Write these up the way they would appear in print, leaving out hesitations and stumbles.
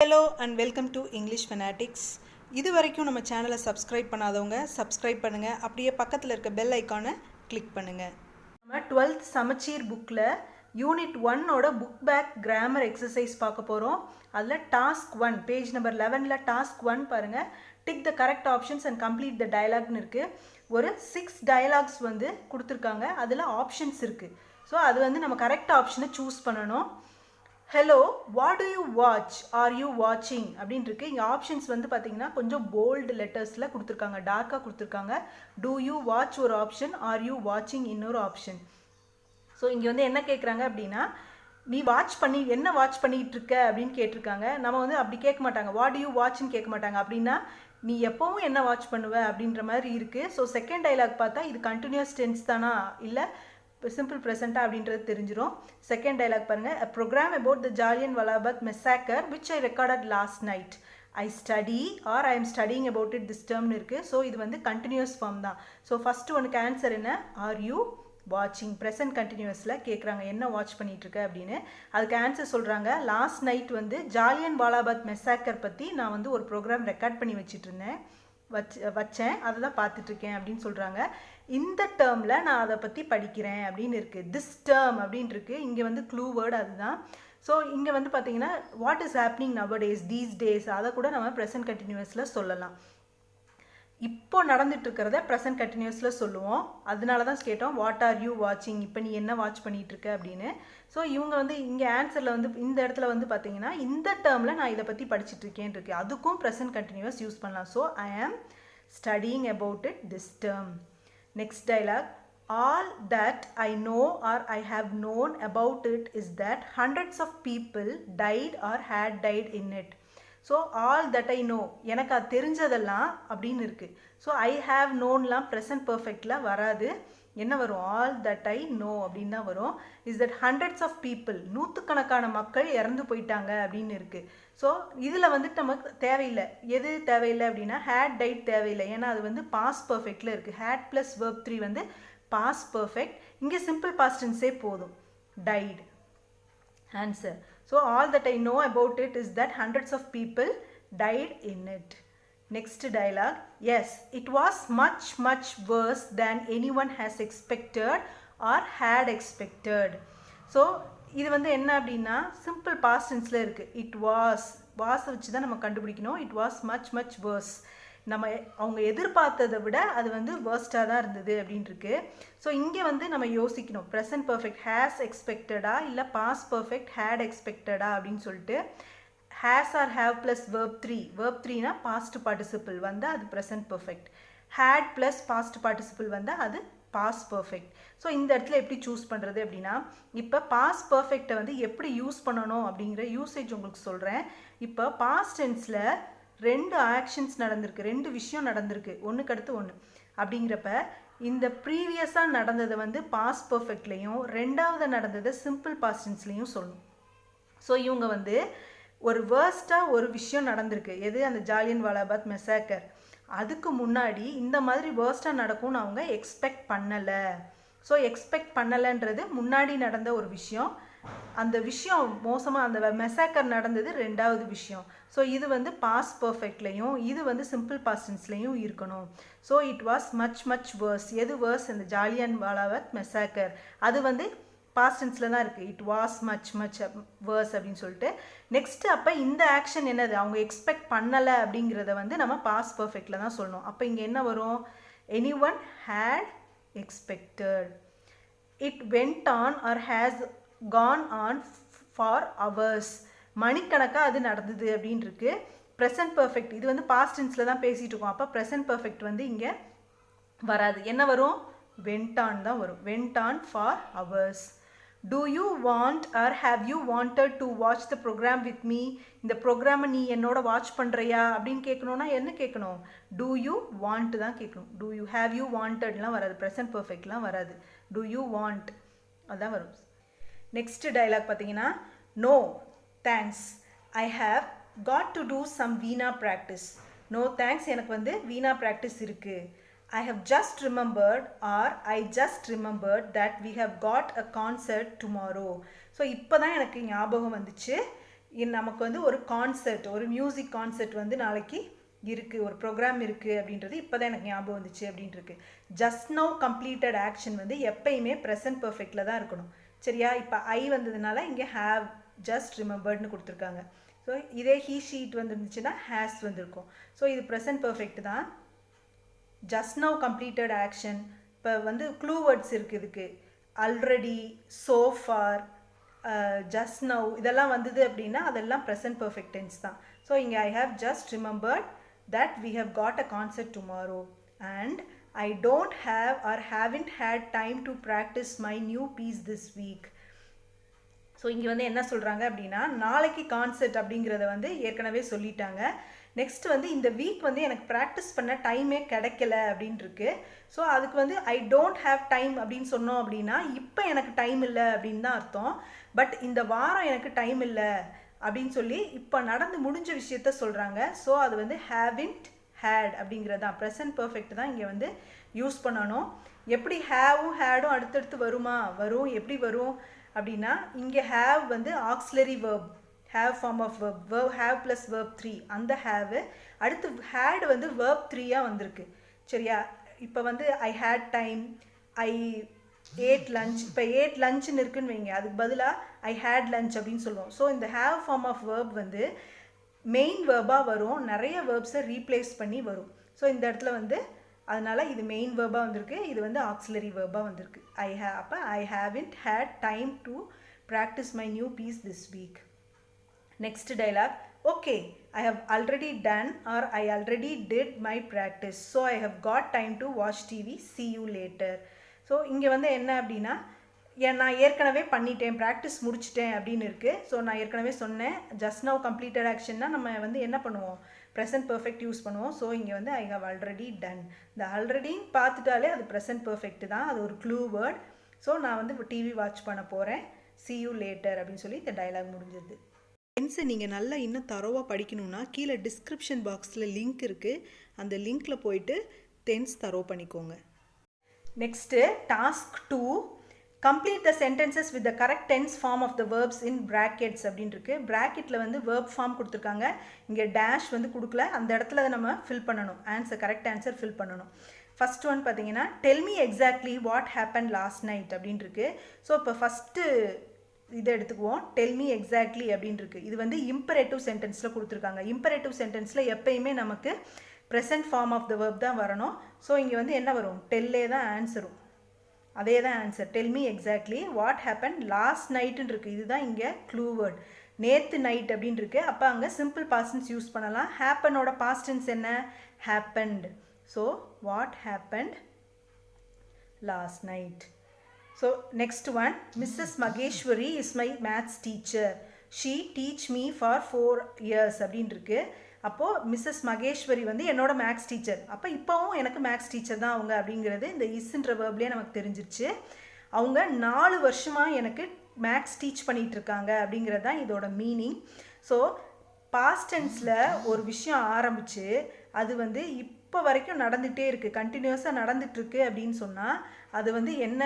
Hello and welcome to English Fanatics. இது வரைக்கும் நம்ம சேனலை சப்ஸ்கிரைப் பண்ணாதவங்க சப்ஸ்கிரைப் பண்ணுங்க. அப்படியே பக்கத்துல இருக்க பெல் ஐகானை கிளிக் பண்ணுங்க. நம்ம 12th சமச்சீர் புக்ல யூனிட் 1 ஓட புக் பேக் கிராமர் எக்ஸசைஸ் பார்க்க போறோம். அதுல டாஸ்க் 1 பேஜ் நம்பர் 11ல டாஸ்க் 1 பாருங்க. Tick the correct options and complete the டயலாக்னு இருக்கு. ஒரு 6 டயலாக்ஸ் வந்து கொடுத்திருக்காங்க. அதுல ஆப்ஷன்ஸ் இருக்கு. ஸோ அது வந்து நம்ம கரெக்ட் ஆப்ஷனை சூஸ் பண்ணணும். Hello what to you watch are you வாட்சிங் அப்படின்னு இருக்கு. இங்கே ஆப்ஷன்ஸ் வந்து பார்த்தீங்கன்னா கொஞ்சம் போல்டு லெட்டர்ஸில் கொடுத்துருக்காங்க, டார்க்காக கொடுத்துருக்காங்க. டூ யூ வாட்ச் ஒரு ஆப்ஷன், ஆர் யூ வாட்சிங் இன்னொரு ஆப்ஷன். ஸோ இங்கே வந்து என்ன கேட்குறாங்க அப்படின்னா, நீ என்ன வாட்ச் பண்ணிகிட்டு இருக்க அப்படின்னு கேட்டிருக்காங்க. நம்ம வந்து அப்படி கேட்க மாட்டாங்க, வாட் டு யூ வாட்ச்னு கேட்க மாட்டாங்க. அப்படின்னா நீ எப்போவும் என்ன வாட்ச் பண்ணுவ அப்படின்ற மாதிரி இருக்குது. ஸோ செகண்ட் டைலாக் பார்த்தா இது கண்டினியூஸ் டென்ஸ் தானா இல்லை சிம்பிள் ப்ரெசென்ட்டா அப்படின்றது தெரிஞ்சிடும். செகண்ட் டைலாக் பாருங்க. A program about the Jallianwala Bagh massacre which I recorded last night. I study or I am studying about it this term இருக்கு. ஸோ இது வந்து கண்டினியூஸ் ஃபார்ம் தான். ஸோ ஃபர்ஸ்ட் ஒனுக்கு ஆன்சர் என்ன, are you வாட்சிங். Present கண்டினியூஸில் கேட்குறாங்க என்ன watch பண்ணிட்டு இருக்க அப்படின்னு. அதுக்கு ஆன்சர் சொல்கிறாங்க, லாஸ்ட் நைட் வந்து ஜாலியன்வாலா பாக் மெசாக்கர் பற்றி நான் வந்து ஒரு ப்ரோக்ராம் ரெக்கார்ட் பண்ணி வச்சேன், அதை தான் பார்த்துட்ருக்கேன் அப்படின்னு சொல்கிறாங்க. இந்த டேர்மில் நான் அதை பற்றி படிக்கிறேன் அப்படின்னு இருக்குது. திஸ் டேர்ம் அப்படின்னு இருக்குது. இங்கே வந்து க்ளூ வேர்டு அதுதான். ஸோ இங்கே வந்து பார்த்தீங்கன்னா வாட் இஸ் ஹேப்னிங் நவ டேஸ், தீஸ் டேஸ், அதை கூட நம்ம ப்ரெசன்ட் கண்டினியூஸில் சொல்லலாம். இப்போ நடந்துட்டு இருக்கிறத ப்ரெசன்ட் கண்டினியூஸில் சொல்லுவோம். அதனால தான் கேட்டோம் வாட் ஆர் யூ வாட்சிங், இப்போ நீ என்ன வாட்ச் பண்ணிகிட்டு இருக்க அப்படின்னு. ஸோ இவங்க வந்து இங்கே ஆன்சரில் வந்து இந்த இடத்துல வந்து பார்த்தீங்கன்னா இந்த டேர்மில் நான் இதை பற்றி படிச்சுட்டு இருக்கேன் இருக்கு. அதுக்கும் ப்ரெசன்ட் கண்டினியூஸ் யூஸ் பண்ணலாம். ஸோ ஐ ஆம் studying about it this term. Next dialogue. All that I know or I have known about it is that hundreds of people died or had died in it. So all that I know, எனக்கு அது தெரிஞ்சதெல்லாம் அப்படின்னு இருக்குது. So I have நோன்லாம் present பர்ஃபெக்டில் வராது. என்ன வரும், all that I no அப்படின்னு தான் வரும். Is that hundreds of people, நூற்றுக்கணக்கான மக்கள் இறந்து போயிட்டாங்க அப்படின்னு இருக்குது. ஸோ இதில் வந்துட்டு நமக்கு தேவையில்லை. எது தேவையில்லை அப்படின்னா ஹேட் டைட் தேவையில்லை. ஏன்னா அது வந்து பாஸ்ட் பர்ஃபெக்டில் இருக்குது. ஹேட் ப்ளஸ் வெர்ப் 3 வந்து பாஸ்ட் பர்ஃபெக்ட். இங்கே சிம்பிள் பாஸ்ட் டென்ஸே போதும். Died answer. So all that I know about it is that hundreds of people died in it. Next dialogue. Yes, it was much, much worse than anyone has expected or had expected. So இது வந்து என்ன அப்படின்னா simple past டென்ஸில் இருக்குது. It was வச்சு தான் நம்ம கண்டுபிடிக்கணும். It was much much worse. நம்ம அவங்க எதிர்பார்த்ததை விட அது வந்து வேர்ஸ்டாக தான் இருந்தது அப்படின்னு இருக்கு. ஸோ இங்கே வந்து நம்ம யோசிக்கணும், ப்ரெசன்ட் பர்ஃபெக்ட் ஹேஸ் எக்ஸ்பெக்டடா இல்லை பாஸ்ட் பர்ஃபெக்ட் ஹேட் எக்ஸ்பெக்டடா அப்படின்னு சொல்லிட்டு. has or have plus verb 3. verb 3 past participle வந்தா அது present perfect. had plus past participle வந்தா அது past perfect. ஸோ இந்த இடத்துல எப்படி சூஸ் பண்ணுறது அப்படின்னா, இப்போ past perfect வந்து எப்படி யூஸ் பண்ணணும் அப்படிங்கிற யூசேஜ் உங்களுக்கு சொல்கிறேன். இப்போ past tenseல 2 ஆக்ஷன்ஸ் நடந்திருக்கு, 2 விஷயம் நடந்திருக்கு, ஒன்றுக்கு அடுத்து ஒன்று. அப்படிங்கிறப்ப இந்த ப்ரீவியஸாக நடந்ததை வந்து past perfectலையும் ரெண்டாவது நடந்ததை சிம்பிள் past tenseலையும் சொல்லணும். ஸோ இவங்க வந்து ஒரு வேர்ஸ்ட்டாக ஒரு விஷயம் நடந்திருக்கு. எது, அந்த ஜாலியன்வாலா பாக் மெசாக்கர். அதுக்கு முன்னாடி இந்த மாதிரி வேர்ஸ்ட்டாக நடக்கும்னு அவங்க எக்ஸ்பெக்ட் பண்ணலை. ஸோ எக்ஸ்பெக்ட் பண்ணலைன்றது முன்னாடி நடந்த ஒரு விஷயம். அந்த விஷயம் மோசமாக, அந்த மெசாக்கர் நடந்தது ரெண்டாவது விஷயம். ஸோ இது வந்து பாஸ்ட் பர்ஃபெக்ட்லையும் இது வந்து சிம்பிள் பாஸ்ட் டென்ஸ்லையும் இருக்கணும். So it was much much worse. எது வேர்ஸ், இந்த ஜாலியன்வாலா பாக் மெசாக்கர். அது வந்து பாஸ்ட் டென்ஸில் தான் இருக்குது. It was much much worse அப்படின்னு சொல்லிட்டு. நெக்ஸ்ட்டு அப்போ இந்த ஆக்ஷன் என்னது, அவங்க எக்ஸ்பெக்ட் பண்ணலை அப்படிங்கிறத வந்து நம்ம பாஸ்ட் பர்ஃபெக்டில் தான் சொல்லணும். அப்போ இங்கே என்ன வரும், any one had expected. It went on or has gone on for hours. மணிக்கணக்காக அது நடந்தது அப்படின்னு இருக்கு. ப்ரெசன்ட் பர்ஃபெக்ட் இது வந்து பாஸ்ட் டென்ஸில் தான் பேசிகிட்டு இருக்கோம். அப்போ ப்ரெசன்ட் பர்ஃபெக்ட் வந்து இங்கே வராது. என்ன வரும், வெண்ட் ஆன் தான் வரும். Went on for hours. Do you want or have you wanted to watch the program with me? இந்த ப்ரோக்ராமை நீ என்னோட வாட்ச் பண்ணுறியா அப்படின்னு கேட்கணுன்னா என்ன கேட்கணும், do you want தான் கேட்கணும். do you have you wantedலாம் வராது, ப்ரெசன்ட் பர்ஃபெக்ட்லாம் வராது. do you want அதான் வரும். நெக்ஸ்ட் டைலாக் பார்த்தீங்கன்னா, no thanks, I have got to do some Veena practice. no thanks, எனக்கு வந்து வீணா ப்ராக்டிஸ் இருக்குது. I have just remembered or I just remembered that we have got a concert tomorrow. So இப்போ தான் எனக்கு ஞாபகம் வந்துச்சு, நமக்கு வந்து ஒரு கான்சர்ட், ஒரு மியூசிக் கான்சர்ட் வந்து நாளைக்கு இருக்குது, ஒரு ப்ரோக்ராம் இருக்குது அப்படின்றது இப்போ தான் எனக்கு ஞாபகம் வந்துச்சு அப்படின்ட்டுருக்கு. ஜஸ்ட் நவ் கம்ப்ளீட்டட் ஆக்ஷன் வந்து எப்பயுமே ப்ரெசன்ட் பர்ஃபெக்டில் தான் இருக்கணும். சரியா? இப்போ ஐ வந்ததுனால இங்கே ஹேவ் ஜஸ்ட் ரிமெம்பர்ட்னு கொடுத்துருக்காங்க. ஸோ இதே ஹீ ஷீட் வந்துருந்துச்சுன்னா ஹேஸ் வந்திருக்கும். ஸோ இது ப்ரெசன்ட் பர்ஃபெக்ட் தான். Just now completed action. இப்போ வந்து க்ளூ வேர்ட்ஸ் இருக்குது இதுக்கு. Already, so far, just now இதெல்லாம் வந்தது அப்படின்னா அதெல்லாம் ப்ரெசன்ட் பர்ஃபெக்ட் டென்ஸ் தான். ஸோ இங்கே I have just remembered that we have got a concert tomorrow and I don't have or haven't had time to practice my new piece this week. So இங்கே வந்து என்ன சொல்கிறாங்க அப்படின்னா நாளைக்கு concert அப்படிங்கிறத வந்து ஏற்கனவே சொல்லிட்டாங்க. நெக்ஸ்ட் வந்து இந்த வீக் வந்து எனக்கு ப்ராக்டிஸ் பண்ண டைமே கிடைக்கல அப்படின்ட்டுருக்கு. ஸோ அதுக்கு வந்து ஐ டோன்ட் ஹாவ் டைம் அப்படின்னு சொன்னோம் அப்படின்னா இப்போ எனக்கு டைம் இல்லை அப்படின்னு தான் அர்த்தம். பட் இந்த வாரம் எனக்கு டைம் இல்லை அப்படின்னு சொல்லி இப்போ நடந்து முடிஞ்ச விஷயத்த சொல்கிறாங்க. ஸோ அது வந்து ஹேவின்ட் ஹேட் அப்படிங்கிறது தான் ப்ரெசன்ட் பர்ஃபெக்ட் தான் இங்கே வந்து யூஸ் பண்ணணும். எப்படி ஹேவும் ஹேடும் அடுத்தடுத்து வருமா? வரும். எப்படி வரும் அப்படின்னா இங்கே ஹேவ் வந்து auxiliary verb, have form of verb, have plus verb 3, அந்த ஹேவு. அடுத்து ஹேட் வந்து வேர்ப் 3 வந்திருக்கு. சரியா? இப்போ வந்து I had time, I ate lunch. இப்போ ஏட் லஞ்சுன்னு இருக்குன்னு வைங்க, அதுக்கு பதிலாக ஐ ஹேட் லஞ்ச் அப்படின்னு சொல்லுவோம். ஸோ இந்த ஹேவ் ஃபார்ம் ஆஃப் வேர்ப் வந்து மெயின் வேர்பாக வரும், நிறைய வேர்ப்ஸை ரீப்ளேஸ் பண்ணி வரும். ஸோ இந்த இடத்துல வந்து அதனால் இது மெயின் வேர்பாக வந்திருக்கு, இது வந்து ஆக்ஸிலரி வேர்பாக வந்திருக்கு. அப்போ I haven't had time to practise my new piece this week. Next dialogue. Okay, I have already done or I already did my practice. So I have got time to watch TV. See you later. So இங்கே வந்து என்ன அப்படின்னா நான் ஏற்கனவே பண்ணிட்டேன், practice முடிச்சிட்டேன் அப்படின்னு இருக்குது. ஸோ நான் ஏற்கனவே சொன்னேன் ஜஸ்ட் நவ் கம்ப்ளீட்டட் ஆக்ஷன்னா நம்ம வந்து என்ன பண்ணுவோம்? ப்ரெசன்ட் பர்ஃபெக்ட் யூஸ் பண்ணுவோம். ஸோ இங்கே வந்து ஐ ஹவ் ஆல்ரெடி டன். இந்த ஆல்ரெடின்னு பார்த்துட்டாலே அது ப்ரெசன்ட் பர்ஃபெக்ட் தான், அது ஒரு க்ளூ வேர்ட். ஸோ நான் வந்து டிவி வாட்ச் பண்ண போகிறேன், see you later அப்படின்னு சொல்லி இந்த டைலாக் முடிஞ்சது. டென்ஸை நீங்கள் நல்லா இன்னும் தரோவாக படிக்கணும்னா கீழே டிஸ்கிரிப்ஷன் பாக்ஸில் லிங்க் இருக்குது, அந்த லிங்க்கில் போயிட்டு டென்ஸ் தரோ பண்ணிக்கோங்க. Next task 2, complete the sentences with the correct tense form of the verbs in brackets அப்படின்னு இருக்குது. ப்ராக்கெட்டில் வந்து வேர்ப் ஃபார்ம் கொடுத்துருக்காங்க, இங்கே டேஷ் வந்து கொடுக்கல, அந்த இடத்துல நம்ம ஃபில் பண்ணணும், ஆன்சர் கரெக்ட் ஆன்சர் ஃபில் பண்ணணும். ஃபஸ்ட் ஒன் பார்த்தீங்கன்னா del me exactly what happen last night அப்படின்னு இருக்குது. ஸோ இப்போ ஃபஸ்ட்டு இதை எடுத்துக்குவோம். டெல் மீ எக்ஸாக்ட்லி அப்படின்னு இருக்குது. இது வந்து இம்பரேட்டிவ் சென்டென்ஸில் கொடுத்துருக்காங்க. இம்பரேட்டிவ் சென்டென்ஸில் எப்பயுமே நமக்கு present form of the verb தான் வரணும். ஸோ இங்கே வந்து என்ன வரும்? டெல்லே தான் ஆன்சரும், அதே தான் answer. Tell me exactly what happen last நைட்டுன்னு இருக்குது. இதுதான் இங்கே க்ளூ வேர்ட். நேற்று நைட் அப்படின்னு இருக்குது. அப்போ அங்கே சிம்பிள் பாஸ்டன்ஸ் யூஸ் பண்ணலாம். ஹேப்பனோட பாஸ்டன்ஸ் என்ன? Happened. So what happened last night. So next one, Mrs. Mageshwari is my maths teacher. She teach me for 4 years அப்படின்னு இருக்கு. அப்போது மிஸ்ஸஸ் மகேஸ்வரி வந்து என்னோட மேக்ஸ் டீச்சர். அப்போ இப்போவும் எனக்கு மேக்ஸ் டீச்சர் தான் அவங்க அப்படிங்கிறது இந்த இஸ்ன்ற வேர்ப்லேயே நமக்கு தெரிஞ்சிருச்சு. அவங்க 4 வருஷமாக எனக்கு மேக்ஸ் டீச் பண்ணிகிட்ருக்காங்க அப்படிங்கிறது தான் இதோட மீனிங். ஸோ பாஸ்ட் டென்ஸில் ஒரு விஷயம் ஆரம்பித்து அது வந்து இப்போ வரைக்கும் நடந்துகிட்டே இருக்குது, கண்டினியூஸாக நடந்துகிட்ருக்கு அப்படின்னு சொன்னால் அது வந்து என்ன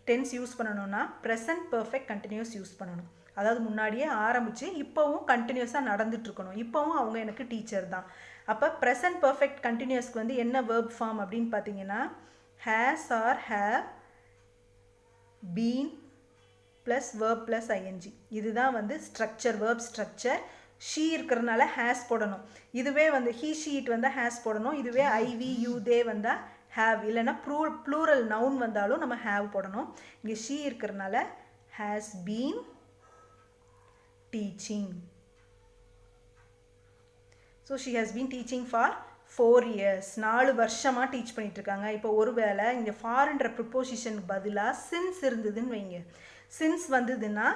டென்ஸ் யூஸ் பண்ணணும்னா ப்ரெசன்ட் பர்ஃபெக்ட் கண்டினியூஸ் யூஸ் பண்ணணும். அதாவது முன்னாடியே ஆரம்பித்து இப்போவும் கண்டினியூஸாக நடந்துகிட்ருக்கணும். இப்போவும் அவங்க எனக்கு டீச்சர் தான். அப்போ ப்ரெசன்ட் பர்ஃபெக்ட் கண்டினியூஸ்க்கு வந்து என்ன வேர்ப் ஃபார்ம் அப்படின்னு பார்த்தீங்கன்னா has or have been plus verb plus ING. இதுதான் வந்து ஸ்ட்ரக்சர், வேர்ப் ஸ்ட்ரக்சர். ஷீ இருக்கிறதுனால ஹேஸ் போடணும். இதுவே வந்து ஹீ ஷீட் வந்தால் ஹேஸ் போடணும். இதுவே ஐவி யூ தே வந்தால் ஹேவ், இல்லைன்னா ப்ளூரல் நவுன் வந்தாலும் நம்ம ஹேவ் போடணும். இங்கே ஷீ இருக்கிறதுனால has been teaching. So she has been teaching for 4 years. 4 வருஷமாக டீச் பண்ணிகிட்ருக்காங்க. இப்போ ஒருவேளை இங்கே ஃபார்ன்ற ப்ரிப்போசிஷனுக்கு பதிலாக சின்ஸ் இருந்ததுன்னு வைங்க. சின்ஸ் வந்ததுன்னா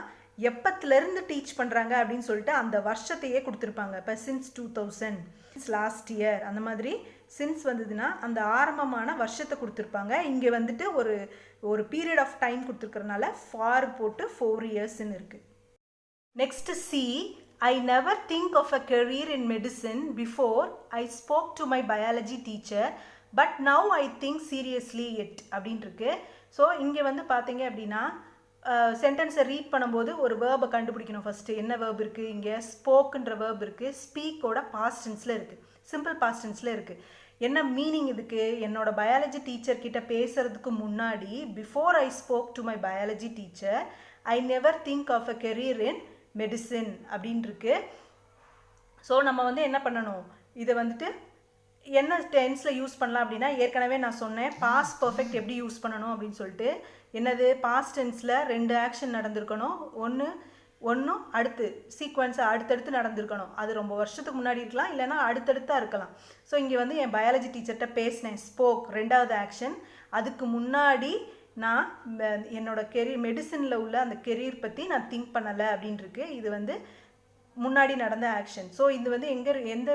எப்பத்துலேருந்து டீச் பண்ணுறாங்க அப்படின்னு சொல்லிட்டு அந்த வருஷத்தையே கொடுத்துருப்பாங்க. இப்போ சின்ஸ் 2000, லாஸ்ட் இயர், அந்த மாதிரி சின்ஸ் வந்ததுன்னா அந்த ஆரம்பமான வருஷத்தை கொடுத்துருப்பாங்க. இங்கே வந்துட்டு ஒரு பீரியட் ஆஃப் டைம் கொடுத்துருக்கறனால ஃபார் போட்டு 4 yearsன்னு இருக்குது. Next C, I never think of a career in medicine before I spoke to my biology teacher, but now I think seriously it அப்படின்னு இருக்கு. ஸோ இங்கே வந்து பார்த்தீங்க அப்படின்னா சென்டென்ஸை ரீட் பண்ணும்போது ஒரு வேர்பை கண்டுபிடிக்கணும். ஃபஸ்ட்டு என்ன வேர்ப் இருக்குது, இங்கே ஸ்போக்குன்ற வேர்ப் இருக்குது, ஸ்பீக்கோட பாஸ்ட் டென்ஸில் இருக்குது, சிம்பிள் பாஸ்ட் டென்ஸில் இருக்குது. என்ன மீனிங் இதுக்கு, என்னோட பயாலஜி டீச்சர் கிட்ட பேசுறதுக்கு முன்னாடி before I spoke to my biology teacher I never think of a career in medicine அப்படின்னு இருக்கு. ஸோ நம்ம வந்து என்ன பண்ணணும், இதை வந்துட்டு என்ன டென்ஸில் யூஸ் பண்ணலாம் அப்படின்னா, ஏற்கனவே நான் சொன்னேன் பாஸ்ட் பர்ஃபெக்ட் எப்படி யூஸ் பண்ணணும் அப்படின்னு சொல்லிட்டு. என்னது, பாஸ்ட் டென்ஸில் 2 ஆக்ஷன் நடந்திருக்கணும், ஒன்றும் அடுத்து சீக்வன்ஸாக அடுத்தடுத்து நடந்திருக்கணும். அது ரொம்ப வருஷத்துக்கு முன்னாடி இருக்கலாம், இல்லைனா அடுத்தடுத்தாக இருக்கலாம். ஸோ இங்கே வந்து என் பயாலஜி டீச்சர்கிட்ட பேசினேன், ஸ்போக் 2வது ஆக்ஷன். அதுக்கு முன்னாடி நான் என்னோட கெரியர் மெடிசனில் உள்ள அந்த கெரியர் பற்றி நான் திங்க் பண்ணலை அப்படின்ட்டுருக்கு. இது வந்து முன்னாடி நடந்த ஆக்ஷன். ஸோ இது வந்து எந்த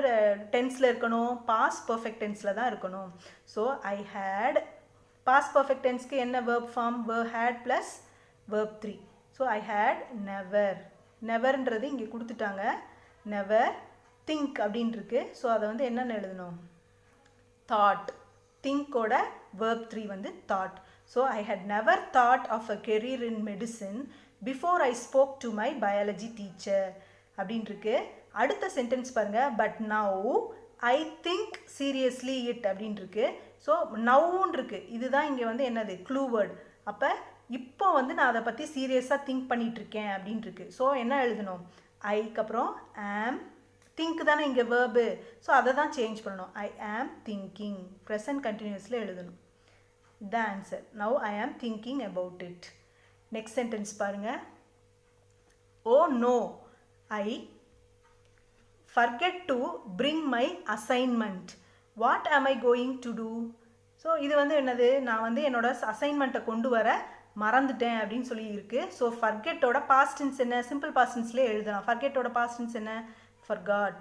டென்ஸில் இருக்கணும், பாஸ்ட் பர்ஃபெக்ட் டென்ஸில் தான் இருக்கணும். So I had, past perfect டென்ஸ்க்கு என்ன verb form, had plus verb 3. So I had never, நெவர்ன்றது இங்கே கொடுத்துட்டாங்க, நெவர் திங்க் அப்படின்ட்டுருக்கு. ஸோ அதை வந்து என்னென்னு எழுதணும், தாட், திங்கோட வேர்ப் 3 வந்து thought. So I had never thought of a career in medicine before I spoke to my biology teacher அப்படின்ட்டுருக்கு. அடுத்த சென்டென்ஸ் பாருங்கள், but now I think seriously it அப்படின்ட்டுருக்கு. ஸோ நவ்வுன்னு இருக்குது, இதுதான் இங்கே வந்து என்னது க்ளூ வேர்ட். அப்போ இப்போ வந்து நான் அதை பற்றி சீரியஸாக திங்க் பண்ணிகிட்ருக்கேன் அப்படின்ட்டுருக்கு. ஸோ என்ன எழுதணும், ஐக்கு அப்புறம் ஆம், திங்க் தானே இங்கே வேர்பு, ஸோ அதை தான் சேஞ்ச் பண்ணணும். ஐ ஆம் திங்கிங், ப்ரெசன்ட் கண்டினியூஸில் எழுதணும். The answer, now I am thinking about it. Next sentence பாருங்கள், oh no I forget to bring my assignment. What am I going to do? So இது வந்து என்னது, நான் வந்து என்னோட அசைன்மெண்ட்டை கொண்டு வர மறந்துட்டேன் அப்படின்னு சொல்லி இருக்கு. ஸோ ஃபர்கெட்டோட பாஸ்ட் டென்ஸ் என்ன, சிம்பிள் பாஸ்ட் டென்ஸ்லேயே எழுதலாம். ஃபர்கெட்டோட பாஸ்ட் டென்ஸ் என்ன, forgot.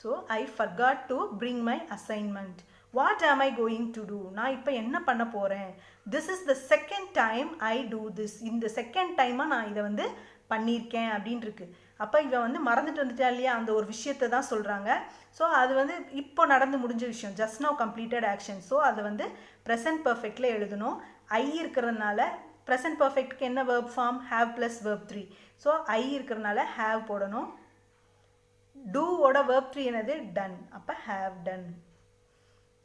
So I forgot to bring my assignment. What am I going to do? நான் இப்போ என்ன பண்ண போகிறேன். This is the second time I do this. இந்த செகண்ட் டைமாக நான் இதை வந்து பண்ணியிருக்கேன் அப்படின்னு இருக்கு. அப்போ இவன் வந்து மறந்துட்டு வந்துட்டா இல்லையா, அந்த ஒரு விஷயத்தை தான் சொல்கிறாங்க. ஸோ அது வந்து இப்போ நடந்து முடிஞ்ச விஷயம், just now completed action. So அதை வந்து ப்ரெசன்ட் பர்ஃபெக்டில் எழுதணும். ஐ இருக்கிறதுனால ப்ரெசன்ட் பர்ஃபெக்ட்க்கு என்ன verb form, have plus verb 3. So I இருக்கிறதுனால ஹேவ் போடணும். டூவோட வேர்ப் 3 என்னது, டன். அப்போ have done.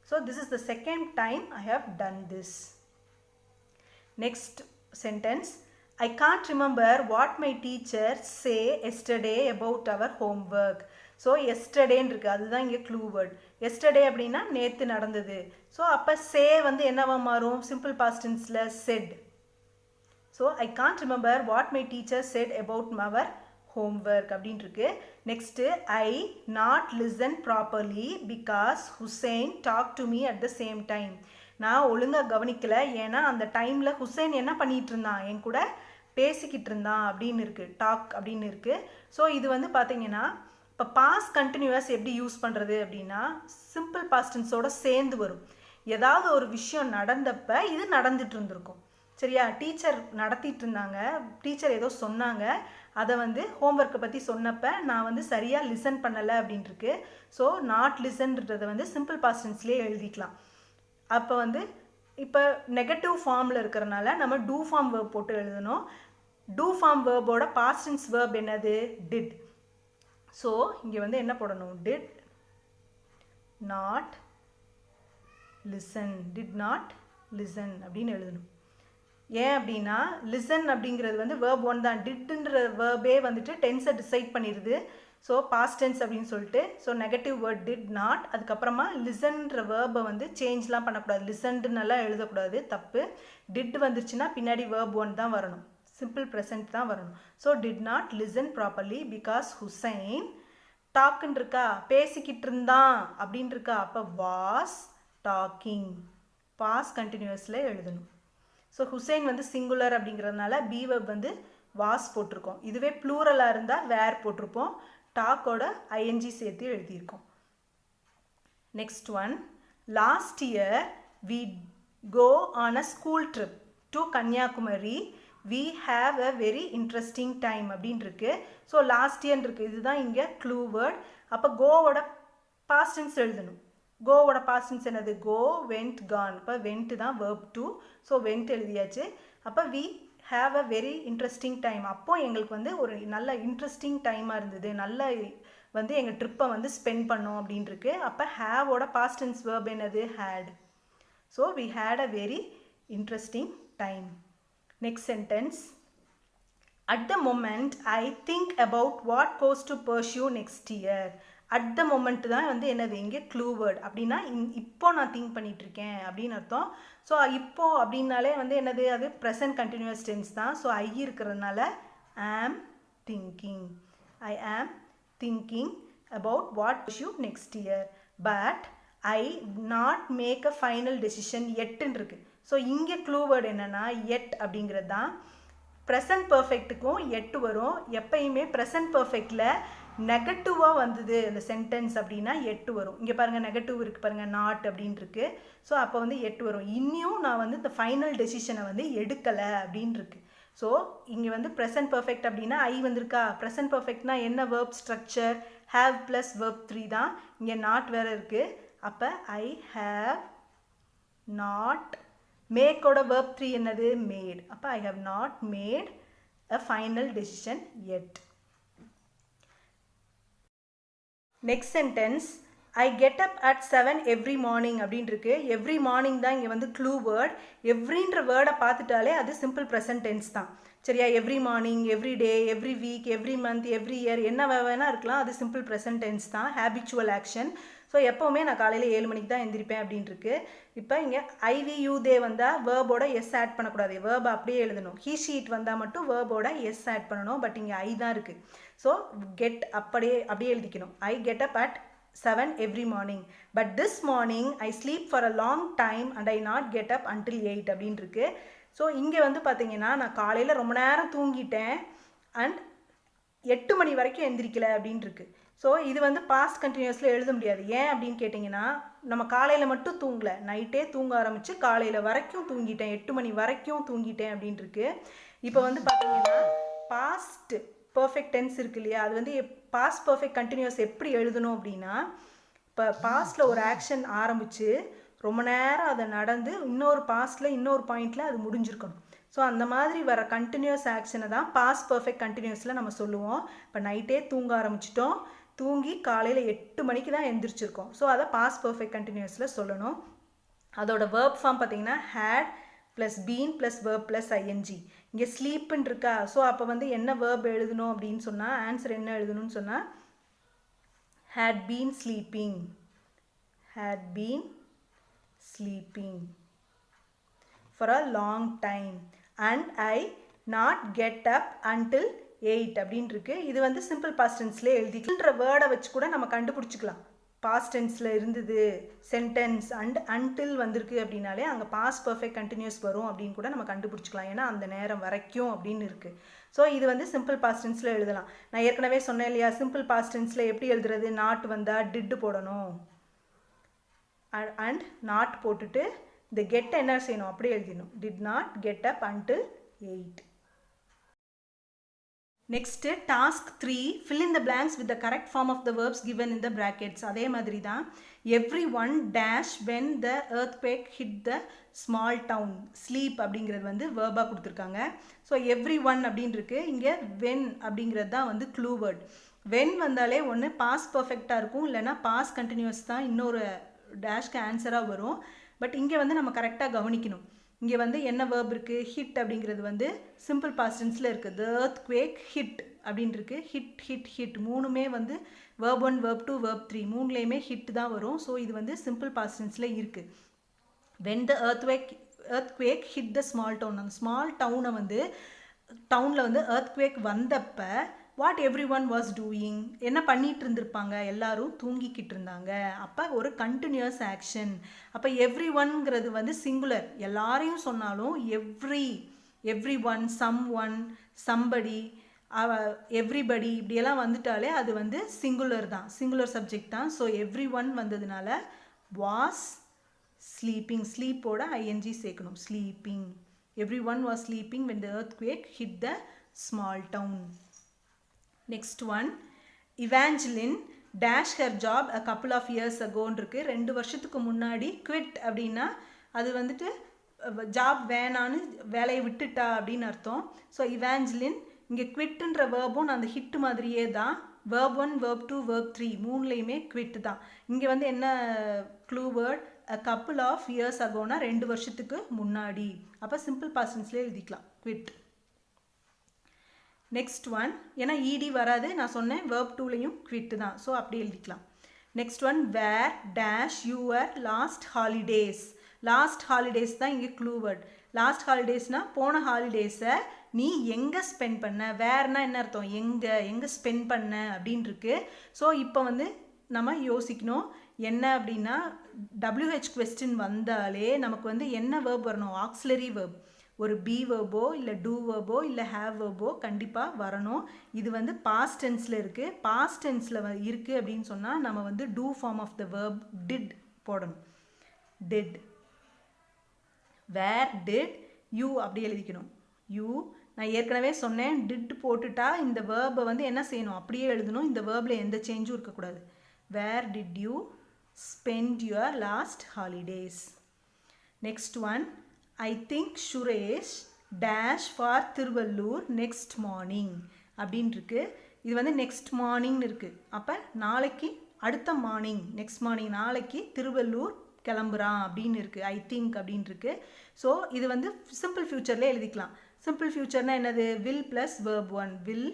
So this is the second time I have done this. Next sentence, I can't remember what my teacher say yesterday about our homework. So எஸ்டர்டேன்னு இருக்குது, அதுதான் இங்கே clue word. Yesterday அப்படின்னா நேற்று நடந்தது. So அப்போ சே வந்து என்னவா மாறும், சிம்பிள் பாஸ்ட் டென்ஸில் said. So I can't remember what my teacher said about our homework அப்படின்ட்டு இருக்கு. Next, I not listen properly because Hussain talk to me at the same time. நான் ஒழுங்காக கவனிக்கலை, ஏன்னா அந்த டைமில் ஹுசைன் என்ன பண்ணிகிட்டு இருந்தான், என் கூட பேசிக்கிட்டு இருந்தான் அப்படின்னு இருக்குது, டாக் அப்படின்னு இருக்குது. ஸோ இது வந்து பார்த்தீங்கன்னா இப்போ பாஸ்ட் கண்டினியூஸ் எப்படி யூஸ் பண்ணுறது அப்படின்னா, சிம்பிள் பாஸ்ட் டென்ஸோட சேர்ந்து வரும். ஏதாவது ஒரு விஷயம் நடந்தப்போ இது நடந்துட்டு இருந்திருக்கும், சரியா. டீச்சர் நடத்திட்டு இருந்தாங்க, டீச்சர் ஏதோ சொன்னாங்க, அதை வந்து ஹோம்ஒர்க்கை பற்றி சொன்னப்போ நான் வந்து சரியாக லிசன் பண்ணலை அப்படின்ட்டுருக்கு. ஸோ நாட் லிசன்ன்றதை வந்து சிம்பிள் பாஸ்ட் டென்ஸ்லேயே எழுதிக்கலாம். அப்போ வந்து இப்போ நெகட்டிவ் ஃபார்மில் இருக்கிறனால நம்ம டூ ஃபார்ம் வேர்ப் போட்டு எழுதணும். டூ ஃபார்ம் வேர்போட பாஸ்ட் டென்ஸ் வேர்ப் என்னது, டிட். ஸோ இங்கே வந்து என்ன போடணும், did not listen, did not listen அப்படின்னு எழுதணும். ஏன் அப்படின்னா லிசன் அப்படிங்கிறது வந்து வேர்ப் 1 தான், டிட்ன்ற வேர்பே வந்துட்டு டென்ஸை டிசைட் பண்ணிடுது. ஸோ பாஸ்ட் டென்ஸ் அப்படின்னு சொல்லிட்டு, so negative word did not. அதுக்கப்புறமா லிசன்ற வேர்பை வந்து சேஞ்ச்லாம் பண்ணக்கூடாது, லிசன்டுன்னெல்லாம் எழுதக்கூடாது, தப்பு. டிட் வந்துருச்சுன்னா பின்னாடி வேர்ப் 1 தான் வரணும், சிம்பிள் ப்ரெசன்ட் தான் வரணும். So did not listen properly because Hussain டாக்குன்னு இருக்கா, பேசிக்கிட்டு இருந்தான் அப்படின்னு இருக்கா, அப்போ வாஸ் டாக்கிங், பாஸ்ட் கண்டினியூஸில் எழுதணும். ஸோ ஹுசைன் வந்து சிங்குலர் அப்படிங்கிறதுனால பி வேர்ப் வந்து வாஸ் போட்டிருக்கோம். இதுவே ப்ளூரலாக இருந்தால் வேர் போட்டிருப்போம், டாக்கோட ஐஎன்ஜி சேர்த்து எழுதியிருக்கோம். Next one, last year we go on a school trip to Kanniyakumari, we have a very interesting time அப்படின்னு இருக்கு. ஸோ லாஸ்ட் இயர்னு இருக்குது, இதுதான் இங்கே க்ளூ வேர்ட். அப்போ கோவோட பாஸ்ட் டென்ஸ் எழுதணும். கோவோட பாஸ்ட் டென்ஸ் என்னது, கோ வெண்ட் கான். இப்போ வெண்ட் தான் வேர்ப் 2. ஸோ வெண்ட் எழுதியாச்சு. அப்போ we have a very interesting time. அப்போ எங்களுக்கு வந்து ஒரு நல்ல இன்ட்ரெஸ்டிங் டைமாக இருந்தது, நல்ல வந்து எங்கள் ட்ரிப்பை வந்து ஸ்பெண்ட் பண்ணோம் அப்படின்னு இருக்கு. அப்போ ஹேவோட பாஸ்ட் டென்ஸ் verb என்னது? had. So we had a very interesting time. Next sentence. At the moment I think about what course to pursue next year. At the moment தான் வந்து என்னது இங்கே clue word. அப்படின்னா இப்போ நான் திங்க் பண்ணிட்டு இருக்கேன் அப்படின்னு அர்த்தம். ஸோ இப்போ அப்படின்னாலே வந்து என்னது அது ப்ரெசன்ட் கண்டினியூஸ் டென்ஸ் தான். ஸோ ஐ இருக்கிறதுனால am thinking. I am thinking about what to pursue next year. But I not make a final decision yet இருக்கு. ஸோ இங்கே clue word என்னன்னா yet அப்படிங்கிறது தான். ப்ரெசன்ட் பர்ஃபெக்ட்டுக்கும் எட்டு வரும். எப்பயுமே ப்ரெசன்ட் பர்ஃபெக்டில் நெகட்டிவாக வந்தது அந்த சென்டென்ஸ் அப்படின்னா எட்டு வரும். இங்கே பாருங்கள் நெகட்டிவ் இருக்குது பாருங்கள், நாட் அப்படின்னு இருக்கு. ஸோ அப்போ வந்து எட்டு வரும். இன்னும் நான் வந்து இந்த ஃபைனல் டெசிஷனை வந்து எடுக்கலை அப்படின்னு இருக்கு. ஸோ இங்கே வந்து ப்ரெசன்ட் பர்ஃபெக்ட் அப்படின்னா ஐ வந்திருக்கா. ப்ரெசன்ட் பர்ஃபெக்ட்னா என்ன verb structure? Have plus verb 3 தான். இங்கே நாட் வேறு இருக்குது. அப்போ ஐ ஹேவ் நாட். மேக்கோட verb 3 என்னது? made. அப்போ I have not made a final decision yet. Next sentence. I get up at 7 every morning அப்படின்னு இருக்கு. every morning தான் இங்கே வந்து clue word. everyன்ற வேர்டை பார்த்துட்டாலே அது simple present tense தான். சரியா? every morning, every day, every week, every month, every year என்ன வேணா இருக்கலாம், அது simple present tense தான். habitual action. ஸோ எப்போவுமே நான் காலையில் 7 மணிக்கு தான் எந்திரிப்பேன் அப்படின்னு இருக்கு. இப்போ இங்கே ஐவி யூ தே வந்தால் வேர்போட எஸ் ஆட் பண்ணக்கூடாது, வேர்பை அப்படியே எழுதணும். ஹீ ஷீட் வந்தால் மட்டும் வேர்போட எஸ் ஆட் பண்ணணும். பட் இங்கே ஐ தான் இருக்குது. ஸோ கெட் அப்படியே எழுதிக்கணும். I get up at 7 every morning. But this morning I sleep for a long time and I not get up until 8 அப்படின்னு இருக்கு. ஸோ இங்கே வந்து பார்த்தீங்கன்னா நான் காலையில் ரொம்ப நேரம் தூங்கிட்டேன் அண்ட் 8 மணி வரைக்கும் எந்திரிக்கல அப்படின்னு இருக்கு. ஸோ இது வந்து பாஸ்ட் கண்டினியூஸில் எழுத முடியாது. ஏன் அப்படின்னு கேட்டிங்கன்னா நம்ம காலையில் மட்டும் தூங்கலை, நைட்டே தூங்க ஆரம்பித்து காலையில் வரைக்கும் தூங்கிட்டேன், 8 மணி வரைக்கும் தூங்கிட்டேன் அப்படின்ட்டு இருக்கு. இப்போ வந்து பார்த்தீங்கன்னா பாஸ்ட் பர்ஃபெக்ட் டென்ஸ் இருக்கு இல்லையா, அது வந்து பாஸ்ட் பர்ஃபெக்ட் கண்டினியூஸ் எப்படி எழுதணும் அப்படின்னா, இப்போ பாஸ்ட்டில் ஒரு ஆக்ஷன் ஆரம்பித்து ரொம்ப நேரம் அதை நடந்து இன்னொரு பாஸ்ட்டில் இன்னொரு பாயிண்டில் அது முடிஞ்சிருக்கணும். ஸோ அந்த மாதிரி வர கண்டினியூஸ் ஆக்ஷனை தான் பாஸ்ட் பர்ஃபெக்ட் கண்டினியூஸில் நம்ம சொல்லுவோம். இப்போ நைட்டே தூங்க ஆரம்பிச்சிட்டோம், தூங்கி காலையில் 8 மணிக்கு தான் எந்திரிச்சிருக்கோம். ஸோ அதை பாஸ்ட் பர்ஃபெக்ட் கண்டினியூஸில் சொல்லணும். அதோட வேர்ப் ஃபார்ம் பார்த்தீங்கன்னா had plus been plus verb plus ING. இங்கே ஸ்லீப்புன்னு இருக்கா. ஸோ அப்போ வந்து என்ன வேர்ப் எழுதணும் அப்படின்னு சொன்னால், ஆன்சர் என்ன எழுதணும்னு சொன்னால் had been sleeping. had been sleeping for a long time and I not get up until 8 அப்படின்னு இருக்கு. இது வந்து சிம்பிள் பாஸ்ட் டென்ஸ்லேயே எழுதிக்கின்ற வேர்டை வச்சு கூட நம்ம கண்டுபிடிச்சிக்கலாம். பாஸ்ட் டென்ஸில் இருந்தது சென்டென்ஸ் அண்ட் அன்டில் வந்திருக்கு அப்படின்னாலே அங்கே பாஸ்ட் பர்ஃபெக்ட் கண்டினியூஸ் வரும் அப்படின்னு கூட நம்ம கண்டுபிடிச்சிக்கலாம். ஏன்னா அந்த நேரம் வரைக்கும் அப்படின்னு இருக்குது. ஸோ இது வந்து சிம்பிள் பாஸ்ட் டென்ஸில் எழுதலாம். நான் ஏற்கனவே சொன்னேன் இல்லையா, சிம்பிள் பாஸ்ட் டென்ஸில் எப்படி எழுதுறது? நாட் வந்தால் டிட் போடணும் அண்ட் நாட் போட்டுட்டு இந்த கெட் என்ன செய்யணும்? அப்படியே எழுதிடணும். Did not get up until 8. Next, task 3, fill in the blanks with the correct form of the verbs given in the brackets. அதே மாதிரி தான் everyone dash when the earthquake hit the small town. sleep அப்படிங்கிறது வந்து verb-ஆ கொடுத்துருக்காங்க. So everyone அப்படின்னு இருக்கு. இங்கே when அப்படிங்கிறது தான் வந்து clue word. when வந்தாலே ஒன்று பாஸ்ட் பர்ஃபெக்டாக இருக்கும், இல்லைனா பாஸ்ட் கண்டினியூஸ் தான் இன்னொரு டேஷ்க்கு ஆன்சராக வரும். பட் இங்கே வந்து நம்ம கரெக்டாக கவனிக்கணும். இங்கே வந்து என்ன வேர்ப் இருக்குது? ஹிட் அப்படிங்கிறது வந்து சிம்பிள் பாஸ்ட் டென்ஸில் இருக்குது. த earthquake hit அப்படின்னு இருக்கு. ஹிட் ஹிட் ஹிட் மூணுமே வந்து verb 1 verb 2 verb 3 மூணுலேயுமே ஹிட் தான் வரும். ஸோ இது வந்து சிம்பிள் பாஸ்ட் டென்ஸில் இருக்குது. when the earthquake hit the small town, அந்த ஸ்மால் டவுனை வந்து டவுனில் வந்து earthquake வந்தப்போ what everyone was doing, என்ன பண்ணிகிட்டு இருந்திருப்பாங்க? எல்லாரும் தூங்கிக்கிட்டு இருந்தாங்க. அப்போ ஒரு கண்டினியூஸ் ஆக்ஷன். அப்போ எவ்ரி ஒன்ங்கிறது வந்து சிங்குலர். எல்லாரையும் சொன்னாலும் everyone, someone, somebody, everybody இப்படியெல்லாம் வந்துட்டாலே அது வந்து சிங்குலர் தான், சிங்குலர் சப்ஜெக்ட் தான். ஸோ எவ்ரி ஒன் வந்ததுனால வாஸ் ஸ்லீப்பிங், ஸ்லீப்போட ஐஎன்ஜி சேர்க்கணும், sleeping. Everyone was sleeping when the earthquake hit the small town. Next one, Evangeline dash her job a couple of years ago இருக்கு. 2 வருஷத்துக்கு முன்னாடி quit அப்படின்னா அது வந்துட்டு ஜாப் வேணான்னு வேலையை விட்டுட்டா அப்படின்னு அர்த்தம். ஸோ இவாஞ்சலின் இங்கே குவிட்டுன்ற வேர்பும் நான் அந்த ஹிட் மாதிரியே தான். verb 1, verb 2, verb 3 மூணுலேயுமே குவிட் தான். இங்கே வந்து என்ன clue word a couple of years agoனா 2 வருஷத்துக்கு முன்னாடி. அப்போ சிம்பிள் பாஸ்ட் டென்ஸ்லேயே எழுதிக்கலாம் குவிட். நெக்ஸ்ட் ஒன் ஏன்னா இடி வராது நான் சொன்னேன் verb 2லையும் குவிட் தான். ஸோ அப்படி எழுதிக்கலாம். Next one where dash your last holidays. Last holidays தான் இங்கே க்ளூ வேர்ட். லாஸ்ட் ஹாலிடேஸ்னால் போன ஹாலிடேஸை நீ எங்கே ஸ்பெண்ட் பண்ண, வேர்னா என்ன அர்த்தம், எங்கே ஸ்பெண்ட் பண்ண அப்படின்னு இருக்கு. ஸோ இப்போ வந்து நம்ம யோசிக்கணும் என்ன அப்படின்னா WH கொஸ்டின் வந்தாலே நமக்கு வந்து என்ன வேர்ப் வரணும், ஆக்சிலரி வேர்ப். ஒரு பி வேர்போ இல்லை டூ வேர்போ இல்லை ஹேவ் வேர்போ கண்டிப்பாக வரணும். இது வந்து பாஸ்ட் டென்ஸில் இருக்குது. பாஸ்ட் டென்ஸில் இருக்குது அப்படின்னு சொன்னால் நம்ம வந்து two form of the verb did போடணும். டிட், வேர் டிட் யூ அப்படி எழுதிக்கணும். யூ நான் ஏற்கனவே சொன்னேன் டிட் போட்டுட்டா இந்த வேர்பை வந்து என்ன செய்யணும், அப்படியே எழுதணும். இந்த வேர்பில் எந்த சேஞ்சும் இருக்கக்கூடாது. Where did you spend your last holidays. Next one I think Suresh dash for Thiruvallur next morning அப்படின்னு இருக்கு. இது வந்து நெக்ஸ்ட் மார்னிங்னு இருக்குது. அப்போ நாளைக்கு அடுத்த மார்னிங், நெக்ஸ்ட் மார்னிங் நாளைக்கு திருவள்ளூர் கிளம்புறான் அப்படின்னு இருக்குது. ஐ திங்க் அப்படின்னு இருக்கு. ஸோ இது வந்து சிம்பிள் ஃபியூச்சர்லேயே எழுதிக்கலாம். சிம்பிள் ஃபியூச்சர்னால் என்னது, வில் ப்ளஸ் வேர்ப் 1. வில்